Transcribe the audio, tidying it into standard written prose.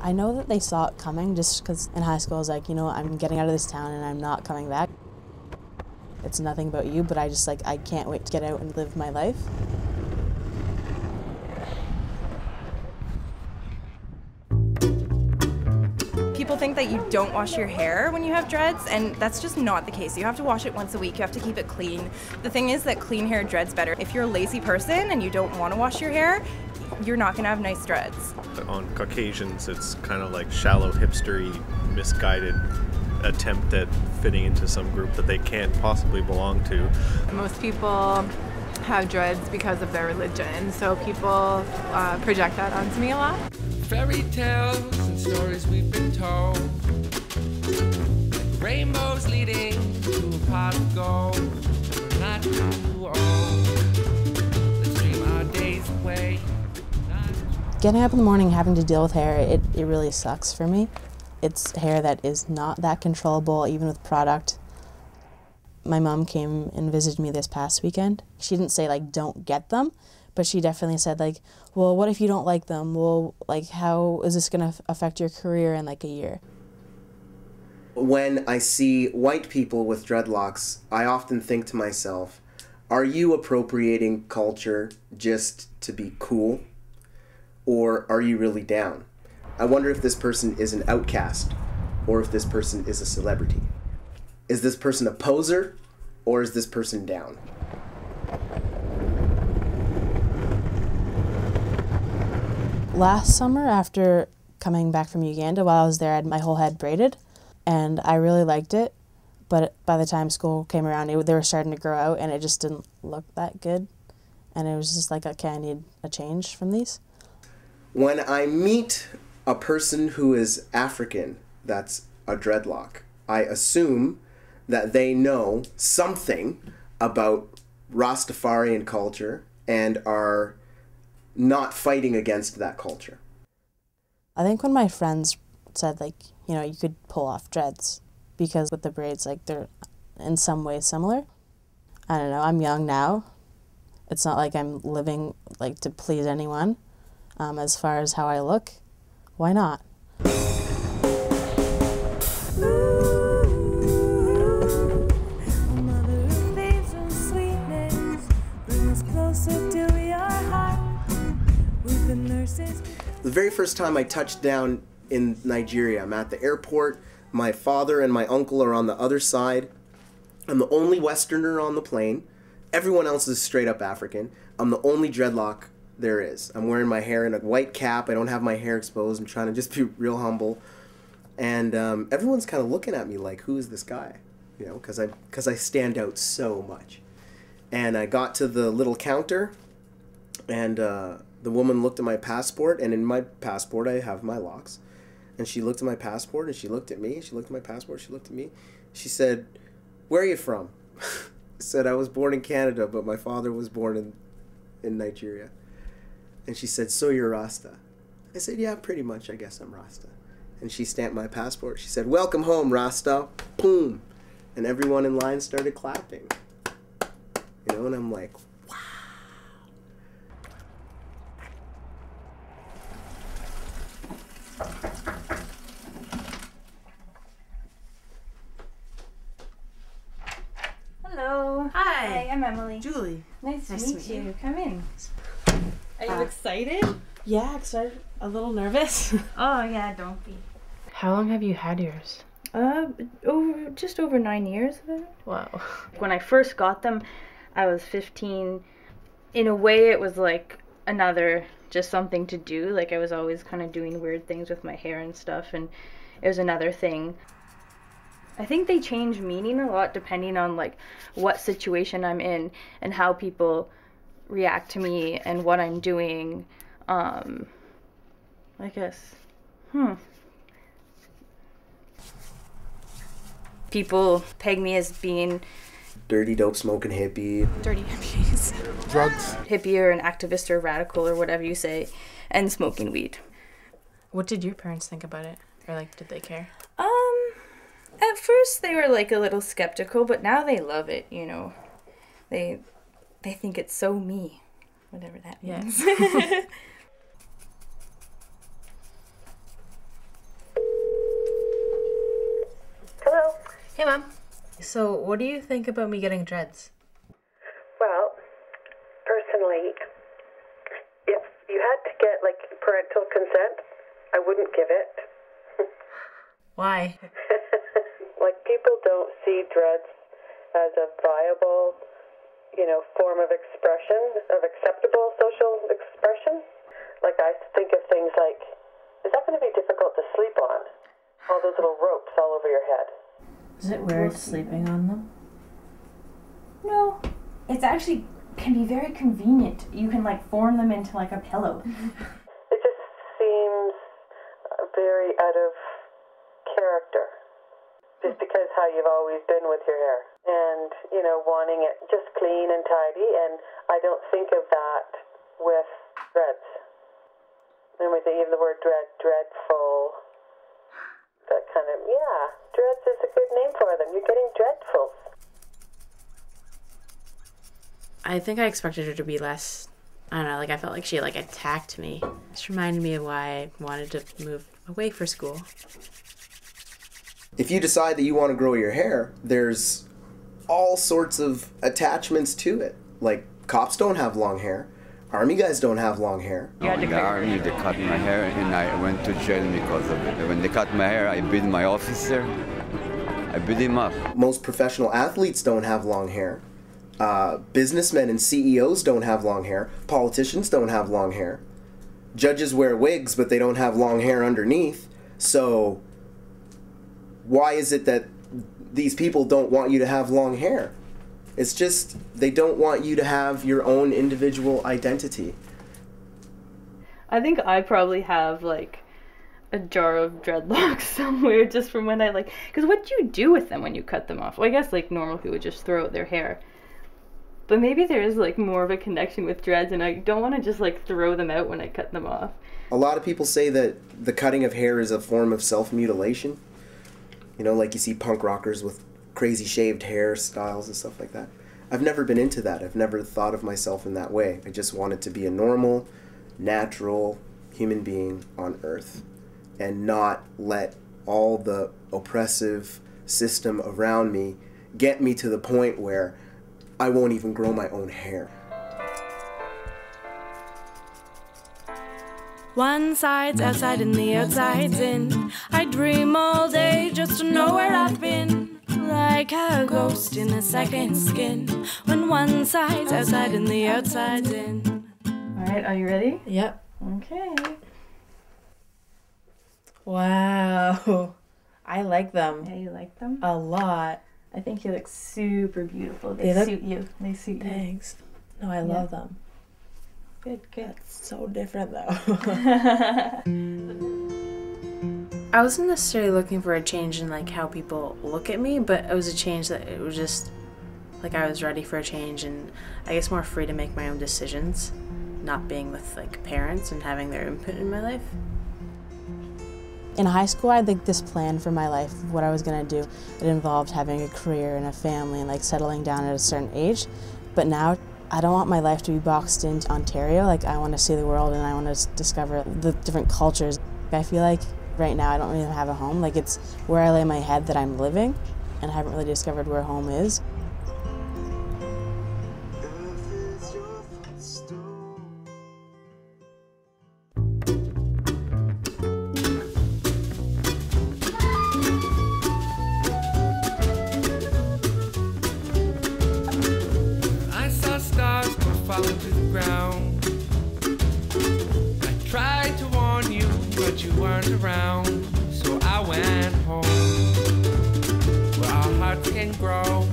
I know that they saw it coming just because in high school I was like, you know, I'm getting out of this town and I'm not coming back. It's nothing about you, but I just like, I can't wait to get out and live my life. People think that you don't wash your hair when you have dreads, and that's just not the case. You have to wash it once a week. You have to keep it clean. The thing is that clean hair dreads better. If you're a lazy person and you don't want to wash your hair, you're not going to have nice dreads. On Caucasians, it's kind of like shallow, hipstery, misguided attempt at fitting into some group that they can't possibly belong to. Most people have dreads because of their religion, so people project that onto me a lot. Fairy tales and stories we've been told, rainbows leading to a pot of gold. We're not too old, let's dream our days away. Getting up in the morning having to deal with hair, it really sucks for me. It's hair that is not that controllable, even with product. My mom came and visited me this past weekend. She didn't say, like, don't get them, but she definitely said, like, well, what if you don't like them? Well, like, how is this going to affect your career in, like, a year? When I see white people with dreadlocks, I often think to myself, are you appropriating culture just to be cool? Or are you really down? I wonder if this person is an outcast, or if this person is a celebrity. Is this person a poser, or is this person down? Last summer, after coming back from Uganda, while I was there, I had my whole head braided, and I really liked it, but by the time school came around, they were starting to grow out, and it just didn't look that good, and it was just like, okay, I need a change from these. When I meet a person who is African that's a dreadlock, I assume that they know something about Rastafarian culture and are not fighting against that culture. I think when my friends said, like, you know, you could pull off dreads because with the braids, like, they're in some ways similar. I don't know, I'm young now. It's not like I'm living, like, to please anyone. As far as how I look, why not? The very first time I touched down in Nigeria, I'm at the airport. My father and my uncle are on the other side. I'm the only Westerner on the plane. Everyone else is straight up African. I'm the only dreadlock there is. I'm wearing my hair in a white cap. I don't have my hair exposed. I'm trying to just be real humble. And everyone's kind of looking at me like, who is this guy? You know, because I stand out so much. And I got to the little counter, and the woman looked at my passport, and in my passport I have my locks. And she looked at my passport, and she looked at me. She looked at my passport, she looked at me. She said, where are you from? I said, I was born in Canada, but my father was born in Nigeria. And she said, so you're Rasta? I said, yeah, pretty much, I guess I'm Rasta. And she stamped my passport. She said, welcome home, Rasta. Boom. And everyone in line started clapping. You know, and I'm like, wow. Hello. Hi. I'm Emily. Julie. Nice to meet you. Come in. Are you excited? Yeah, excited. A little nervous. Oh yeah, don't be. How long have you had yours? Just over 9 years of it. Wow. When I first got them, I was 15. In a way, it was like just something to do. Like, I was always kind of doing weird things with my hair and stuff, and it was another thing. I think they change meaning a lot depending on, like, what situation I'm in and how people react to me and what I'm doing. I guess. People peg me as being Dirty, dope, smoking hippie. dirty hippies. Drugs. Hippie or an activist or radical or whatever you say, and smoking weed. What did your parents think about it? Or, like, did they care? At first they were, like, a little skeptical, but now they love it, you know. They think it's so me, whatever that means. Hey, Mom. So, what do you think about me getting dreads? Well, personally, if you had to get, like, parental consent, I wouldn't give it. Why? Like, people don't see dreads as a viable, form of expression, of acceptable social expression. Like, I think of things like, is that going to be difficult to sleep on? All those little ropes all over your head. Is it weird sleeping on them? No, it's actually can be very convenient. You can like form them into like a pillow. It just seems very out of character, just because how you've always been with your hair, and wanting it just clean and tidy. And I don't think of that with dreads. Then we think of the word dreadful. That kind of, dreads is a good name for them. You're getting dreadful. I think I expected her to be less, I don't know, like I felt like she like attacked me. This reminded me of why I wanted to move away for school. If you decide that you want to grow your hair, there's all sorts of attachments to it. Like, cops don't have long hair. Army guys don't have long hair. In the army, they cut my hair, and I went to jail because of it. When they cut my hair, I beat my officer. I beat him up. Most professional athletes don't have long hair. Businessmen and CEOs don't have long hair. Politicians don't have long hair. Judges wear wigs, but they don't have long hair underneath. So why is it that these people don't want you to have long hair? It's just they don't want you to have your own individual identity. I think I probably have like a jar of dreadlocks somewhere just from when I because what do you do with them when you cut them off? Well, I guess like normal people would just throw out their hair. But maybe there is like more of a connection with dreads, and I don't want to just like throw them out when I cut them off. A lot of people say that the cutting of hair is a form of self-mutilation. Like you see punk rockers with crazy shaved hairstyles and stuff like that. I've never been into that. I've never thought of myself in that way. I just wanted to be a normal, natural human being on Earth and not let all the oppressive system around me get me to the point where I won't even grow my own hair. One side's outside and the outside's in. I dream all day just to know where I've been. Like a ghost in a second skin. When one side's outside and the outside's in. Alright, are you ready? Yep. Okay. Wow. I like them. Yeah, you like them? A lot. I think you look super beautiful. They suit you. They suit you. Thanks. No, I love them. Good. It's so different though. I wasn't necessarily looking for a change in like how people look at me, but it was a change that it was just like I was ready for a change, and I guess more free to make my own decisions, not being with like parents and having their input in my life. In high school, I had like this plan for my life, what I was gonna do. It involved having a career and a family and like settling down at a certain age. But now, I don't want my life to be boxed into Ontario. Like, I want to see the world and I want to discover the different cultures. I feel like right now I don't really have a home. Like, it's where I lay my head that I'm living, and I haven't really discovered where home is. Falling to the ground. I tried to warn you, but you weren't around. So I went home, where our hearts can grow.